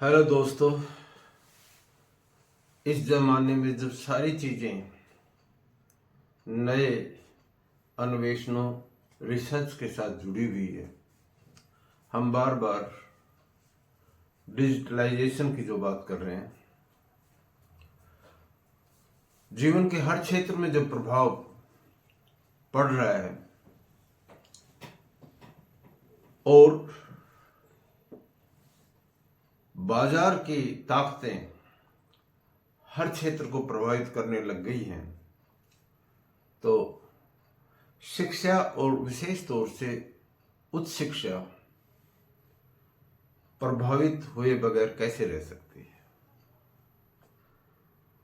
Hello दोस्तों। इस जमाने में जब सारी चीजें नए अन्वेषणों रिसर्च के साथ जुड़ी हुई है, हम बार बार डिजिटलाइजेशन की जो बात कर रहे हैं, जीवन के हर क्षेत्र में जो प्रभाव पड़ रहा है और बाजार की ताकतें हर क्षेत्र को प्रभावित करने लग गई हैं, तो शिक्षा और विशेष तौर से उच्च शिक्षा प्रभावित हुए बगैर कैसे रह सकती है।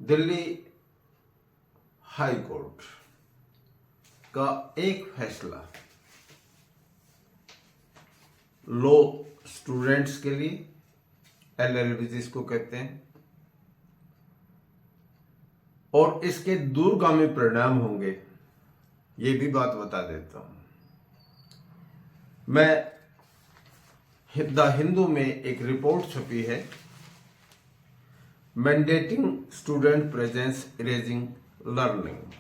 दिल्ली हाई कोर्ट का एक फैसला लॉ स्टूडेंट्स के लिए, एलएलबी जिसको कहते हैं, और इसके दूरगामी परिणाम होंगे, ये भी बात बता देता हूं। मैं द हिंदू में एक रिपोर्ट छपी है, mandating student presence erasing learning.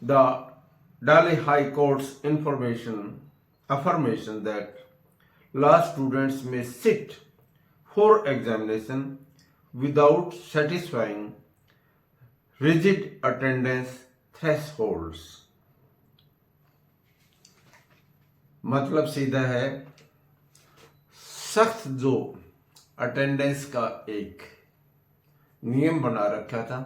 The Delhi High Court's affirmation that law students may sit for examination without satisfying rigid attendance thresholds। मतलब सीधा है, सख्त जो अटेंडेंस का एक नियम बना रखा था,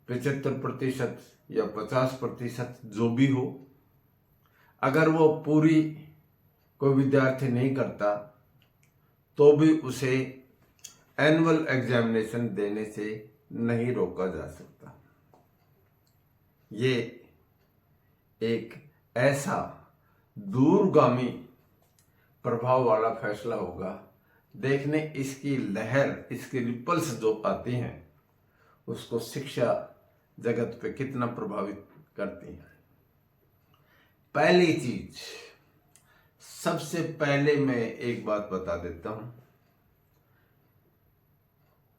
75% या 50% जो भी हो, अगर वो पूरी कोई विद्यार्थी नहीं करता तो भी उसे एनुअल एग्जामिनेशन देने से नहीं रोका जा सकता। ये एक ऐसा दूरगामी प्रभाव वाला फैसला होगा। देखने इसकी लहर, इसकी रिपल्स जो आती हैं, उसको शिक्षा जगत पे कितना प्रभावित करती हैं। पहली चीज, सबसे पहले मैं एक बात बता देता हूं,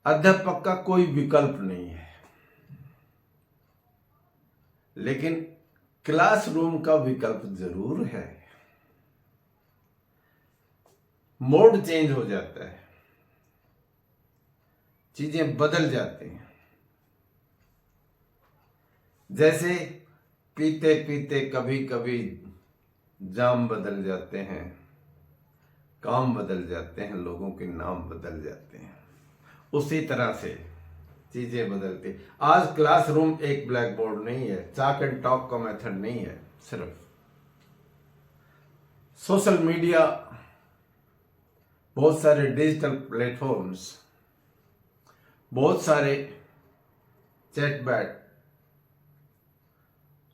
अध्यापक का कोई विकल्प नहीं है, लेकिन क्लासरूम का विकल्प जरूर है। मोड चेंज हो जाता है, चीजें बदल जाती हैं। जैसे पीते पीते कभी कभी जाम बदल जाते हैं, काम बदल जाते हैं, लोगों के नाम बदल जाते हैं, उसी तरह से चीजें बदलती। आज क्लासरूम एक ब्लैक बोर्ड नहीं है, चाक एंड टॉक का मेथड नहीं है, सिर्फ सोशल मीडिया, बहुत सारे डिजिटल प्लेटफॉर्म्स, बहुत सारे चैटबैट,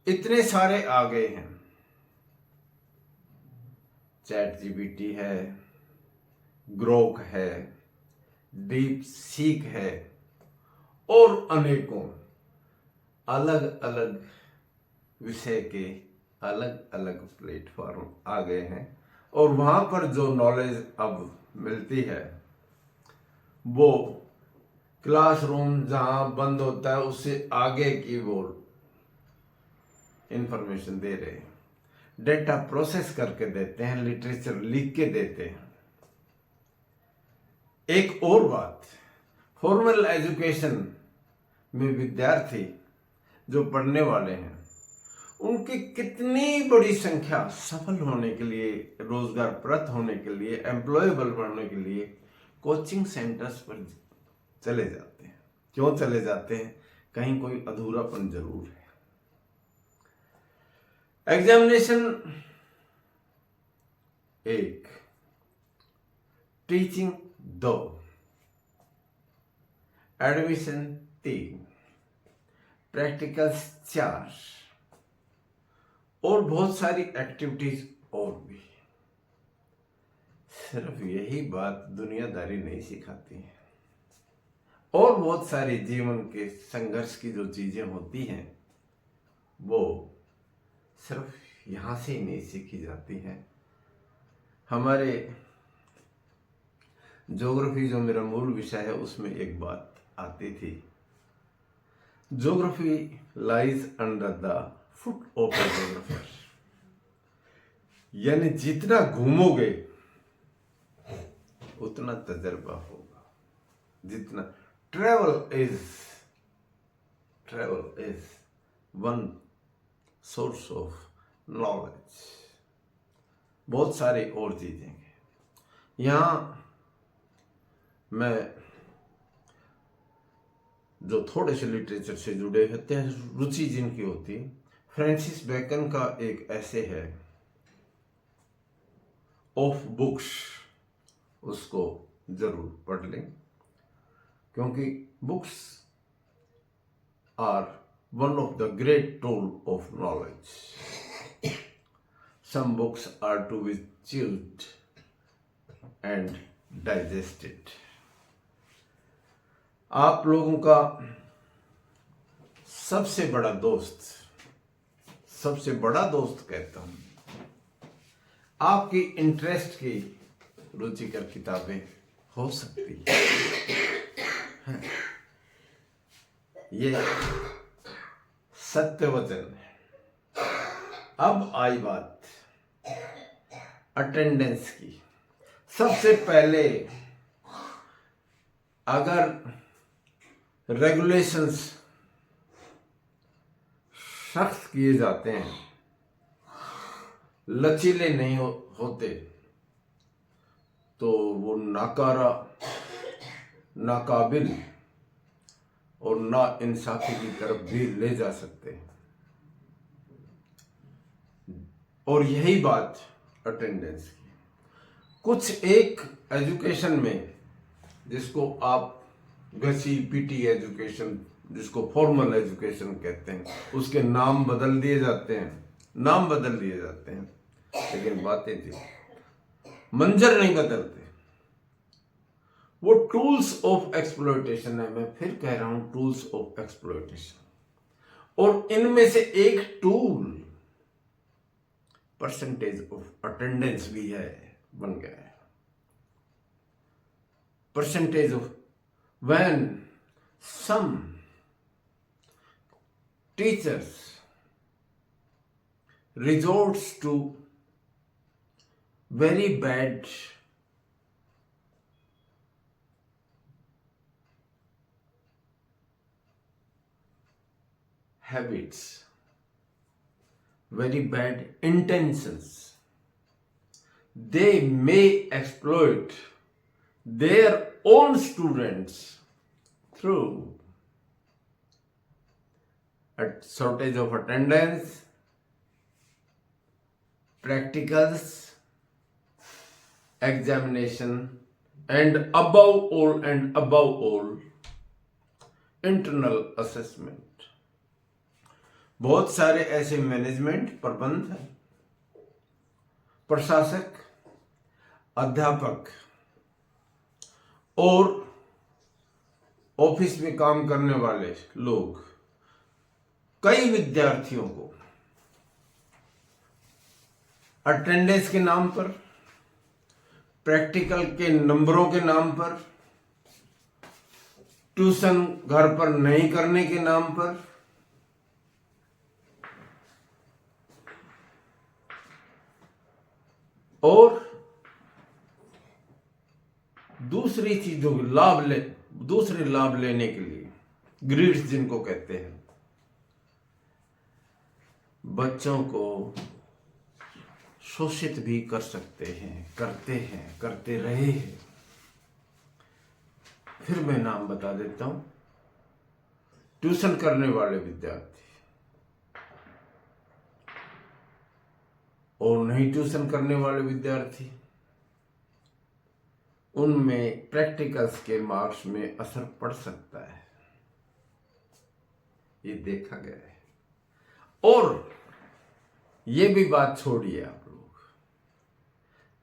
इतने सारे आ गए हैं। चैट जीपीटी है, ग्रोक है, डीप सीक है, और अनेकों अलग अलग विषय के अलग अलग प्लेटफॉर्म आ गए हैं। और वहां पर जो नॉलेज अब मिलती है, वो क्लासरूम जहां बंद होता है उससे आगे की वो इंफॉर्मेशन दे रहे हैं, डेटा प्रोसेस करके देते हैं, लिटरेचर लिख के देते हैं। एक और बात, फॉर्मल एजुकेशन में विद्यार्थी जो पढ़ने वाले हैं, उनकी कितनी बड़ी संख्या सफल होने के लिए, रोजगार प्राप्त होने के लिए, एम्प्लॉयबल बनने के लिए कोचिंग सेंटर्स पर चले जाते हैं। क्यों चले जाते हैं? कहीं कोई अधूरापन जरूर है। एग्जामिनेशन एक, टीचिंग 2, एडमिशन 3, प्रैक्टिकल्स 4, और बहुत सारी एक्टिविटीज और भी। सिर्फ यही बात दुनियादारी नहीं सिखाती है, और बहुत सारी जीवन के संघर्ष की जो चीजें होती हैं, वो सिर्फ यहां से ही नहीं सीखी जाती हैं। हमारे ज्योग्राफी जो मेरा मूल विषय है उसमें एक बात आती थी, geography lies under the foot of the geographer. यानी जितना घूमोगे उतना तजर्बा होगा। जितना travel is one source of knowledge. बहुत सारी और चीजें हैं। यहाँ मैं जो थोड़े से लिटरेचर से जुड़े होते हैं, रुचि जिनकी होती है, फ्रांसिस बेकन का एक ऐसे है ऑफ बुक्स, उसको जरूर पढ़ लें, क्योंकि books are one of the great tool of knowledge. Some books are to be chewed and digested. आप लोगों का सबसे बड़ा दोस्त कहता हूं, आपकी इंटरेस्ट की रुचिकर किताबें हो सकती है। ये सत्य वचन है। अब आई बात अटेंडेंस की। सबसे पहले अगर रेगुलेशंस सख्त किए जाते हैं, लचीले नहीं होते, तो वो नाकाबिल और ना इंसाफी की तरफ भी ले जा सकते हैं। और यही बात अटेंडेंस की। कुछ एक एजुकेशन में, जिसको आप घसीपीटी एजुकेशन, जिसको फॉर्मल एजुकेशन कहते हैं, उसके नाम बदल दिए जाते हैं, लेकिन बातें थी, मंजर नहीं बदलते। वो टूल्स ऑफ एक्सप्लॉयटेशन है। मैं फिर कह रहा हूं, टूल्स ऑफ एक्सप्लॉयटेशन। और इनमें से एक टूल परसेंटेज ऑफ अटेंडेंस भी है, बन गया है। Percentage of when some teachers resorts to very bad habits, very bad intentions, they may exploit their own students through a shortage of attendance, practicals, examination, and above all internal assessment। बहुत सारे ऐसे management, प्रबंध, प्रशासक, अध्यापक और office में काम करने वाले लोग कई विद्यार्थियों को अटेंडेंस के नाम पर, प्रैक्टिकल के नंबरों के नाम पर, ट्यूशन घर पर नहीं करने के नाम पर, और दूसरी चीजों दूसरे लाभ लेने के लिए, ग्रीड्स जिनको कहते हैं, बच्चों को शोषित भी कर सकते हैं, करते रहे हैं। फिर मैं नाम बता देता हूं, ट्यूशन करने वाले विद्यार्थी और नहीं ट्यूशन करने वाले विद्यार्थी, उनमें प्रैक्टिकल्स के मार्क्स में असर पड़ सकता है, ये देखा गया है। और ये भी बात छोड़िए आप लोग,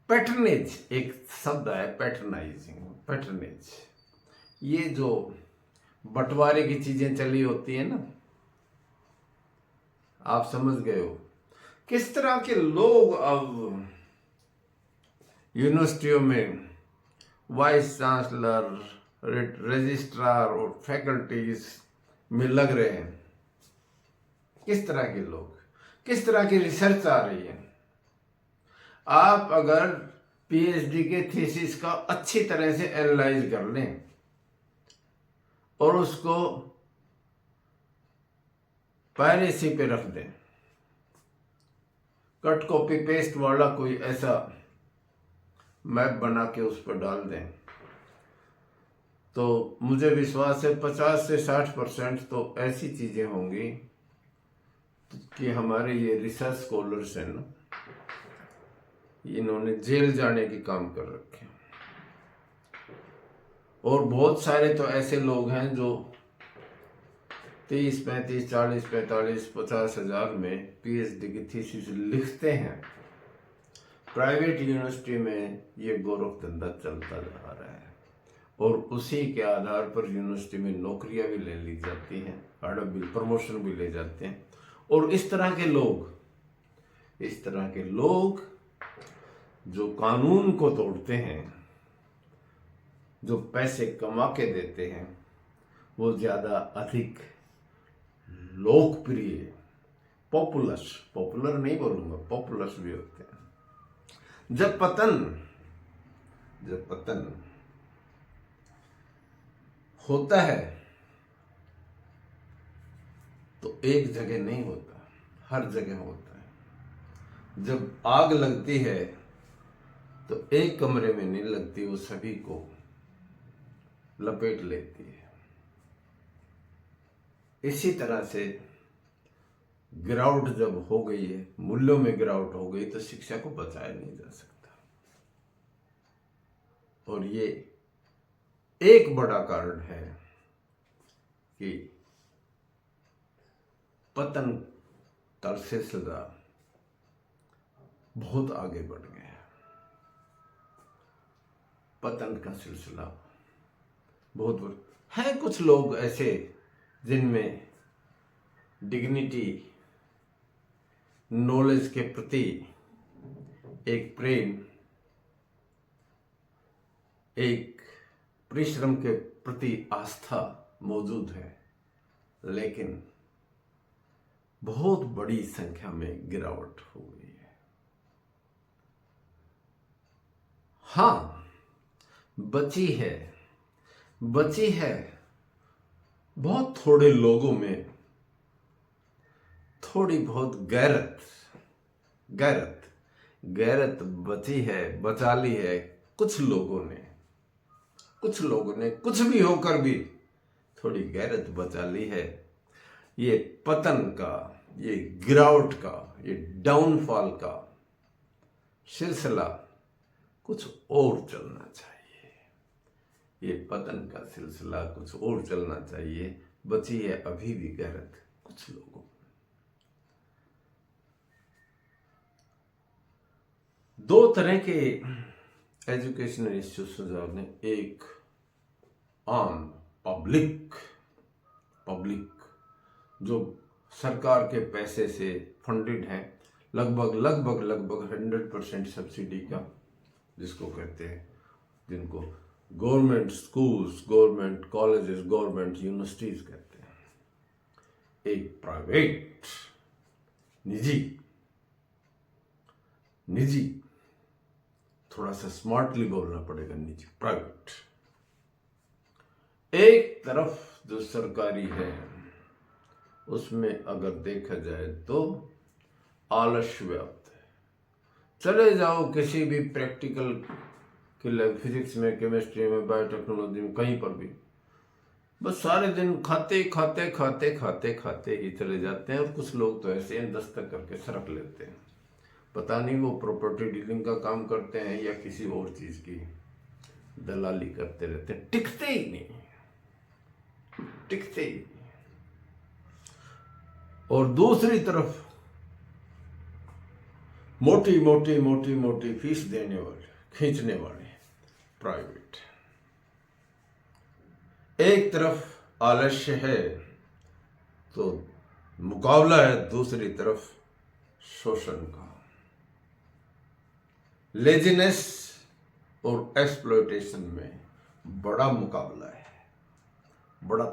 पैटर्नेज एक शब्द है, पैटर्नेज, ये जो बंटवारे की चीजें चली होती है ना, आप समझ गए हो किस तरह के लोग अब यूनिवर्सिटियों में वाइस चांसलर, रजिस्ट्रार और फैकल्टीज में लग रहे हैं। किस तरह के लोग, किस तरह की रिसर्च आ रही है। आप अगर पीएचडी के थीसिस का अच्छी तरह से एनालाइज कर लें और उसको पायरेसी पे रख दें, कट कॉपी पेस्ट वाला कोई ऐसा मैप बना के उस पर डाल दें, तो मुझे विश्वास है 50 से 60% तो ऐसी चीजें होंगी कि हमारे ये रिसर्च स्कॉलर्स हैं ना, इन्होंने जेल जाने की काम कर रखे। और बहुत सारे तो ऐसे लोग हैं जो 30, 35, 40, 45, 50 हजार में पीएचडी की थीसिस लिखते हैं। प्राइवेट यूनिवर्सिटी में ये गोरख धंधा चलता जा रहा है और उसी के आधार पर यूनिवर्सिटी में नौकरियां भी ले ली जाती हैं, हड़प भी, प्रमोशन भी ले जाते हैं। और इस तरह के लोग जो कानून को तोड़ते हैं, जो पैसे कमा के देते हैं, वो ज्यादा अधिक लोकप्रिय, पॉपुलर नहीं बोलूंगा, पॉपुलर भी होते हैं। जब पतन होता है तो एक जगह नहीं होता, हर जगह होता है। जब आग लगती है तो एक कमरे में नहीं लगती, वो सभी को लपेट लेती है। इसी तरह से गिरावट जब हो गई है, मूल्यों में गिरावट हो गई, तो शिक्षा को बचाया नहीं जा सकता। और ये एक बड़ा कारण है कि पतन का सिलसिला बहुत आगे बढ़ गया है। पतन का सिलसिला बहुत बड़ा है। कुछ लोग ऐसे जिनमें डिग्निटी, नॉलेज के प्रति एक प्रेम, एक परिश्रम के प्रति आस्था मौजूद है, लेकिन बहुत बड़ी संख्या में गिरावट हो गई है। हाँ, बची है बहुत थोड़े लोगों में थोड़ी बहुत गैरत बची है, बचा ली है। कुछ लोगों ने कुछ भी होकर भी थोड़ी गैरत बचा ली है। ये पतन का, ये गिरावट का, ये डाउनफॉल का सिलसिला कुछ और चलना चाहिए। ये पतन का सिलसिला कुछ और चलना चाहिए। बची है अभी भी गैरत कुछ लोगों। दो तरह के एजुकेशनल इंस्टीट्यूशन ने, एक आम पब्लिक जो सरकार के पैसे से फंडेड है, लगभग 100% सब्सिडी का, जिसको कहते हैं, जिनको government schools, government colleges, government universities कहते हैं। एक प्राइवेट, निजी, थोड़ा सा स्मार्टली बोलना पड़ेगा, निजी, प्राइवेट। एक तरफ जो सरकारी है उसमें अगर देखा जाए तो आलस्य व्याप्त है। चले जाओ किसी भी प्रैक्टिकल के लैब, फिजिक्स में, केमिस्ट्री में, बायोटेक्नोलॉजी में, कहीं पर भी बस सारे दिन खाते ही चले जाते हैं। और कुछ लोग तो ऐसे हैं, दस्तक करके सरक लेते हैं। पता नहीं वो प्रॉपर्टी डीलिंग का काम करते हैं या किसी और चीज की दलाली करते रहते हैं, टिकते ही नहीं। और दूसरी तरफ मोटी फीस देने वाले, खींचने वाले प्राइवेट। एक तरफ आलस्य है तो मुकाबला है, दूसरी तरफ शोषण का, लेजीनेस और एक्सप्लॉयटेशन में बड़ा मुकाबला है, बड़ा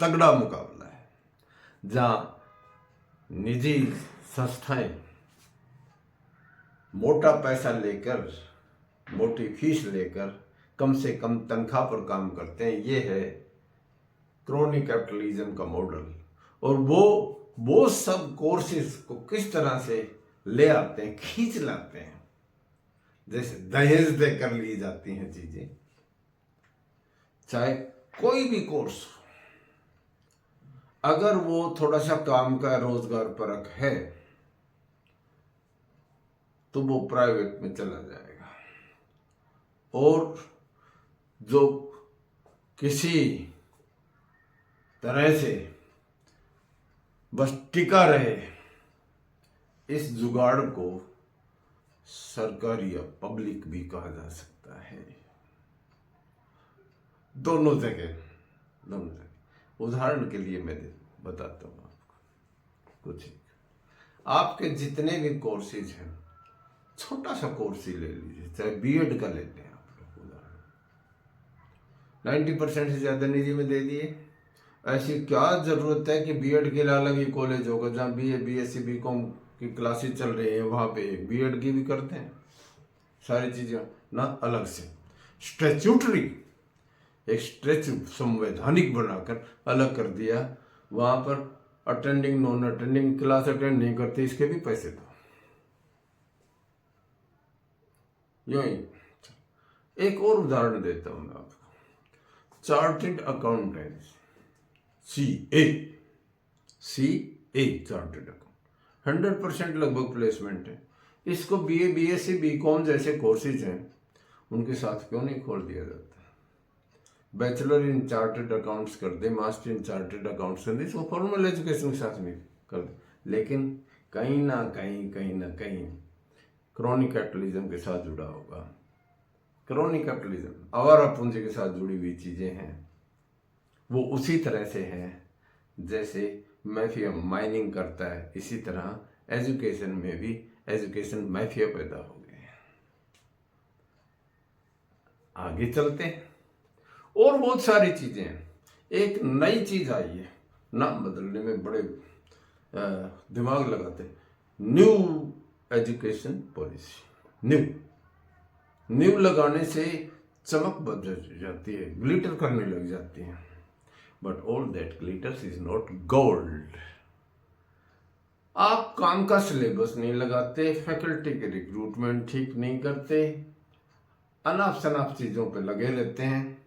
तगड़ा मुकाबला है, जहां निजी संस्थाएं मोटा पैसा लेकर, मोटी फीस लेकर कम से कम तनख्वाह पर काम करते हैं। ये है क्रोनी कैपिटलिज्म का मॉडल। और वो सब कोर्सेज को किस तरह से ले आते हैं, खींच लाते हैं, जैसे दहेज देकर ली जाती हैं चीजें। चाहे कोई भी कोर्स हो, अगर वो थोड़ा सा काम का रोजगार परक है तो वो प्राइवेट में चला जाएगा, और जो किसी तरह से बस टिका रहे, इस जुगाड़ को सरकारी या पब्लिक भी कहा जा सकता है। दोनों जगह। उदाहरण के लिए मैं बताता हूं आपको कुछ। आपके जितने भी कोर्सेज हैं, छोटा सा कोर्स ही ले लीजिए, चाहे बीएड का ले लें आप लोग उदाहरण, 90% से ज्यादा निजी में दे दिए। ऐसी क्या जरूरत है कि बीएड के लिए अलग ही कॉलेज होगा, जहाँ बीए, बीएससी, बीकॉम की क्लासेस चल रही है, वहां पे बीएड की भी करते हैं। सारी चीजें ना अलग से स्टैट्यूटरी, एक स्ट्रेचू संवैधानिक बनाकर अलग कर दिया। वहां पर attending, non attending, class attend नहीं करते, इसके भी पैसे दो। यूं ही एक और उदाहरण देता हूं मैं आपको। Chartered accountant, CA chartered account, 100% लगभग प्लेसमेंट है। इसको बीए, बीएससी, बीकॉम जैसे कोर्सेज हैं, उनके साथ क्यों नहीं खोल दिया जाता? बैचलर इन चार्टर्ड अकाउंट्स कर दे, मास्टर इन चार्टर्ड अकाउंट्स कर दे, इसको फॉर्मल एजुकेशन के साथ नहीं कर दे। लेकिन कहीं ना कहीं क्रोनी कैपिटलिज्म के साथ जुड़ा होगा। क्रोनी कैपिटलिज्म, आवारा पूंजी के साथ जुड़ी हुई चीजें हैं। वो उसी तरह से हैं जैसे माफिया माइनिंग करता है, इसी तरह एजुकेशन में भी एजुकेशन माफिया पैदा हो गए। आगे चलते हैं, और बहुत सारी चीजें हैं। एक नई चीज आई है, नाम बदलने में बड़े दिमाग लगाते, न्यू एजुकेशन पॉलिसी। न्यू लगाने से चमक बदल जाती है, ग्लिटर करने लग जाती है। But all that glitters is not gold. आप काम का सिलेबस नहीं लगाते, फैकल्टी के रिक्रूटमेंट ठीक नहीं करते, अनाप शनाप चीजों पे लगे रहते हैं,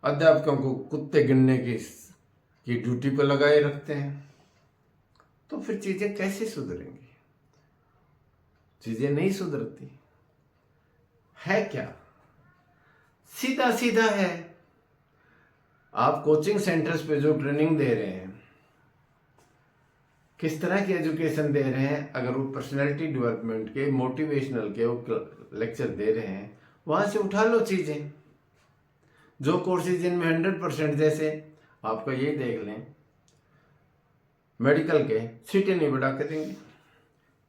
अध्यापकों को कुत्ते गिनने की ड्यूटी पे लगाए रखते हैं, तो फिर चीजें कैसे सुधरेंगी? चीजें नहीं सुधरती है। क्या सीधा सीधा है। आप कोचिंग सेंटर्स पे जो ट्रेनिंग दे रहे हैं, किस तरह की एजुकेशन दे रहे हैं, अगर वो पर्सनैलिटी डेवलपमेंट के, मोटिवेशनल के वो लेक्चर दे रहे हैं, वहां से उठा लो चीजें। जो कोर्सेज जिनमें 100%, जैसे आपका ये देख लें, मेडिकल के सीटें नहीं बढ़ा के देंगे,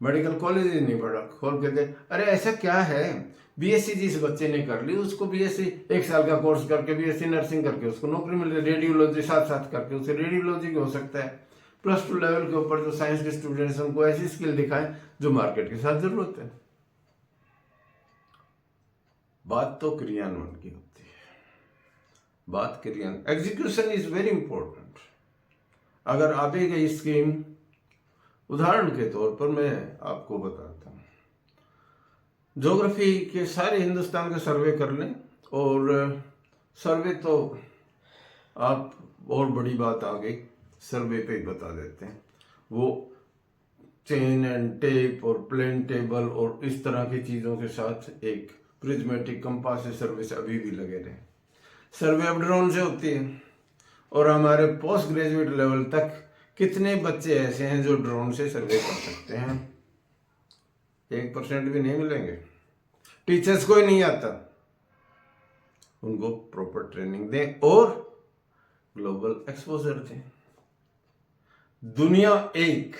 मेडिकल कॉलेज नहीं बढ़ा खोल के दे। अरे ऐसा क्या है, बीएससी जिस बच्चे ने कर ली, उसको बीएससी 1 साल का कोर्स करके, बीएससी नर्सिंग करके उसको नौकरी मिल रही, रेडियोलॉजी साथ करके उसे रेडियोलॉजी हो सकता है। +2 लेवल के ऊपर जो साइंस के स्टूडेंट्स उनको ऐसी स्किल दिखाएं जो मार्केट के साथ जरूरत है। बात तो क्रियान्वयन की होती है, बात क्रियान्वयन, एग्जीक्यूशन इज वेरी इंपॉर्टेंट। अगर आगे गई स्कीम, उदाहरण के तौर पर मैं आपको बताता हूं, ज्योग्राफी के सारे हिंदुस्तान का सर्वे कर लें, और सर्वे तो आप, और बड़ी बात आ गई, सर्वे पे ही बता देते हैं। वो चेन एंड टेप और प्लेन टेबल और इस तरह की चीजों के साथ एक प्रिज्मेटिक कंपास से सर्वे से अभी भी लगे रहे। सर्वे अब ड्रोन से होती है, और हमारे पोस्ट ग्रेजुएट लेवल तक कितने बच्चे ऐसे हैं जो ड्रोन से सर्वे कर सकते हैं? 1% भी नहीं मिलेंगे। टीचर्स को ही नहीं आता। उनको प्रॉपर ट्रेनिंग दें और ग्लोबल एक्सपोजर दें। दुनिया एक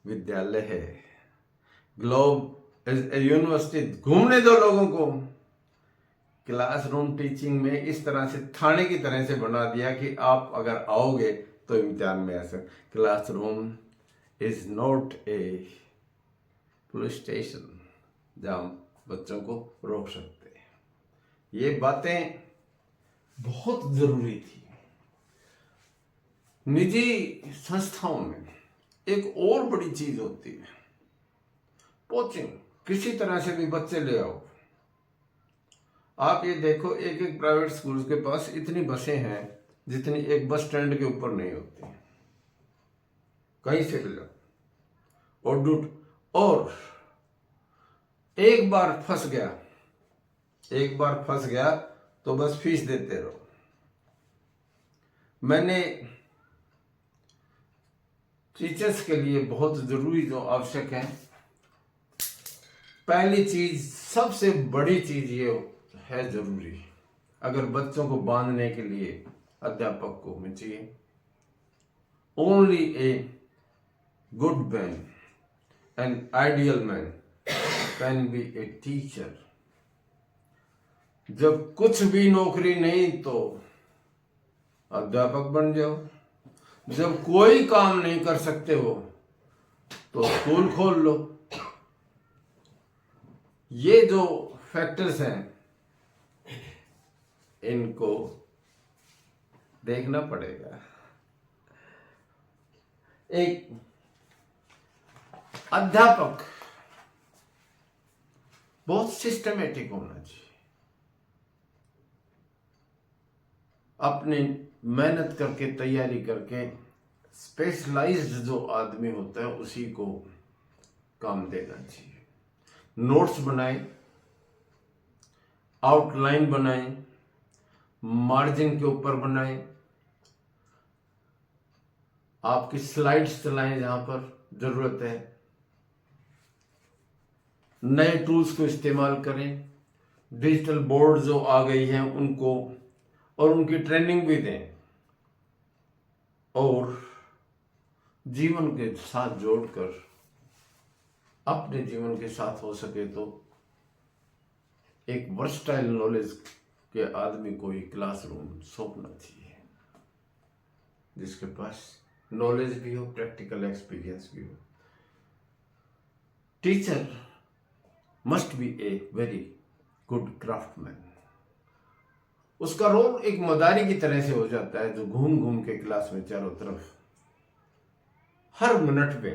विद्यालय है, ग्लोब यूनिवर्सिटी घूमने दो लोगों को। क्लासरूम टीचिंग में इस तरह से थाने की तरह से बना दिया कि आप अगर आओगे तो इम्तिहान में आ सकते। Classroom is not a police station जहां बच्चों को रोक सकते हैं। ये बातें बहुत जरूरी थी। निजी संस्थाओं में एक और बड़ी चीज होती है कोचिंग। किसी तरह से भी बच्चे ले आओ। आप ये देखो, एक एक प्राइवेट स्कूल के पास इतनी बसें हैं जितनी एक बस स्टैंड के ऊपर नहीं होती। कहीं से भी लो और एक बार फंस गया तो बस फीस देते रहो। मैंने टीचर्स के लिए बहुत जरूरी जो आवश्यक है, पहली चीज, सबसे बड़ी चीज ये है जरूरी, अगर बच्चों को बांधने के लिए अध्यापक को होनी चाहिए। Only a good man an ideal man can be a teacher. जब कुछ भी नौकरी नहीं तो अध्यापक बन जाओ। जब कोई काम नहीं कर सकते हो तो स्कूल खोल लो। ये जो फैक्टर्स हैं इनको देखना पड़ेगा। एक अध्यापक बहुत सिस्टमेटिक होना चाहिए। अपनी मेहनत करके तैयारी करके स्पेशलाइज्ड जो आदमी होता है उसी को काम देना चाहिए। नोट्स बनाए, आउटलाइन बनाए, मार्जिन के ऊपर बनाए, आपकी स्लाइड्स चलाएं जहां पर जरूरत है, नए टूल्स को इस्तेमाल करें, डिजिटल बोर्ड जो आ गई हैं उनको और उनकी ट्रेनिंग भी दें, और जीवन के साथ जोड़कर अपने जीवन के साथ हो सके तो एक वर्सटाइल नॉलेज के आदमी को ही क्लासरूम सौंपना चाहिए, जिसके पास नॉलेज भी हो, प्रैक्टिकल एक्सपीरियंस भी हो। Teacher must be a very good craftsman. उसका रोल एक मदारी की तरह से हो जाता है जो घूम घूम के क्लास में चारों तरफ हर मिनट पे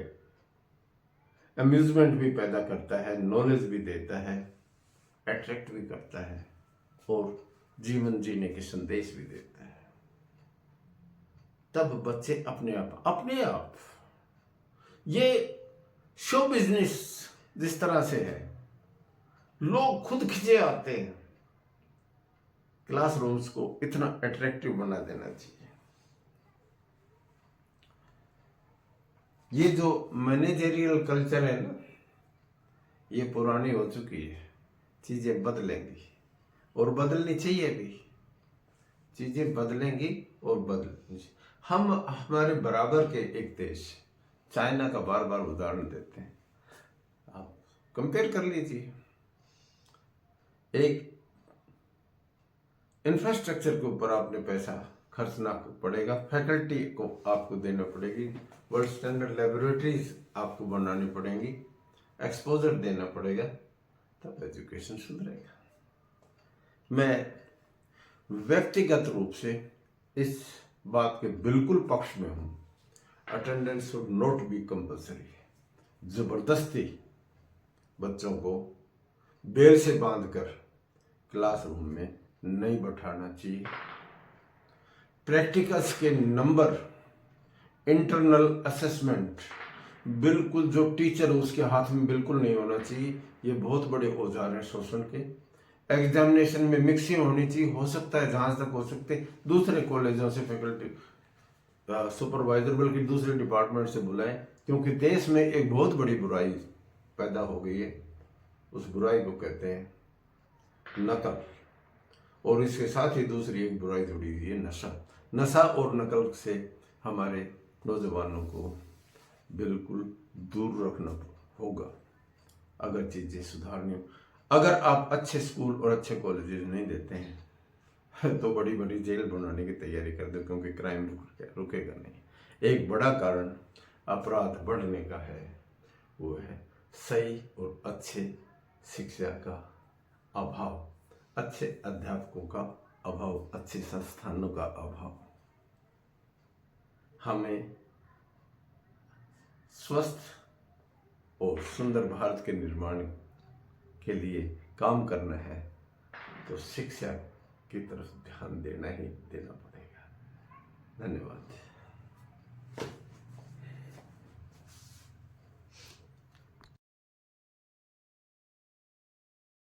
अम्यूजमेंट भी पैदा करता है, नॉलेज भी देता है, अट्रैक्ट भी करता है और जीवन जीने के संदेश भी देता है। तब बच्चे अपने आप ये शो बिजनेस जिस तरह से है, लोग खुद खिंचे आते हैं। क्लासरूम्स को इतना अट्रैक्टिव बना देना चाहिए। ये जो मैनेजरियल कल्चर है ना, ये पुरानी हो चुकी है। चीजें बदलेंगी और बदलनी चाहिए भी। चीजें बदलेंगी और बदलेंगी। हम हमारे बराबर के एक देश चाइना का बार बार उदाहरण देते हैं। आप कंपेयर कर लीजिए। एक इंफ्रास्ट्रक्चर के ऊपर आपने पैसा खर्चना पड़ेगा, फैकल्टी को आपको देना पड़ेगी, वर्ल्ड स्टैंडर्ड लेबोरेटरीज आपको बनानी पड़ेंगी, एक्सपोजर देना पड़ेगा, तब एजुकेशन सुधरेगा। मैं व्यक्तिगत रूप से इस बात के बिल्कुल पक्ष में हूं। Attendance should not be compulsory. जबरदस्ती बच्चों को बेल से बांधकर क्लासरूम में नहीं बैठाना चाहिए। प्रैक्टिकल्स के नंबर, इंटरनल असेसमेंट बिल्कुल जो टीचर है उसके हाथ में बिल्कुल नहीं होना चाहिए। ये बहुत बड़े औजार हैं शोषण के। एग्जामिनेशन में मिक्सिंग होनी चाहिए। हो सकता है जहां तक हो सकते दूसरे कॉलेजों से फैकल्टी सुपरवाइजर बल्कि दूसरे डिपार्टमेंट से बुलाएं, क्योंकि देश में एक बहुत बड़ी बुराई पैदा हो गई है। उस बुराई को कहते हैं नकल, और इसके साथ ही दूसरी एक बुराई जुड़ी हुई है नशा और नकल से हमारे नौजवानों को बिल्कुल दूर रखना होगा। अगर चीज़ें सुधारनी हो, अगर आप अच्छे स्कूल और अच्छे कॉलेजेस नहीं देते हैं तो बड़ी बड़ी जेल बनाने की तैयारी कर दो, क्योंकि क्राइम रुकेगा नहीं। एक बड़ा कारण अपराध बढ़ने का है, वो है सही और अच्छे शिक्षा का अभाव, अच्छे अध्यापकों का अभाव, अच्छे संस्थानों का अभाव। हमें स्वस्थ और सुंदर भारत के निर्माण के लिए काम करना है, तो शिक्षा की तरफ ध्यान देना ही देना पड़ेगा। धन्यवाद।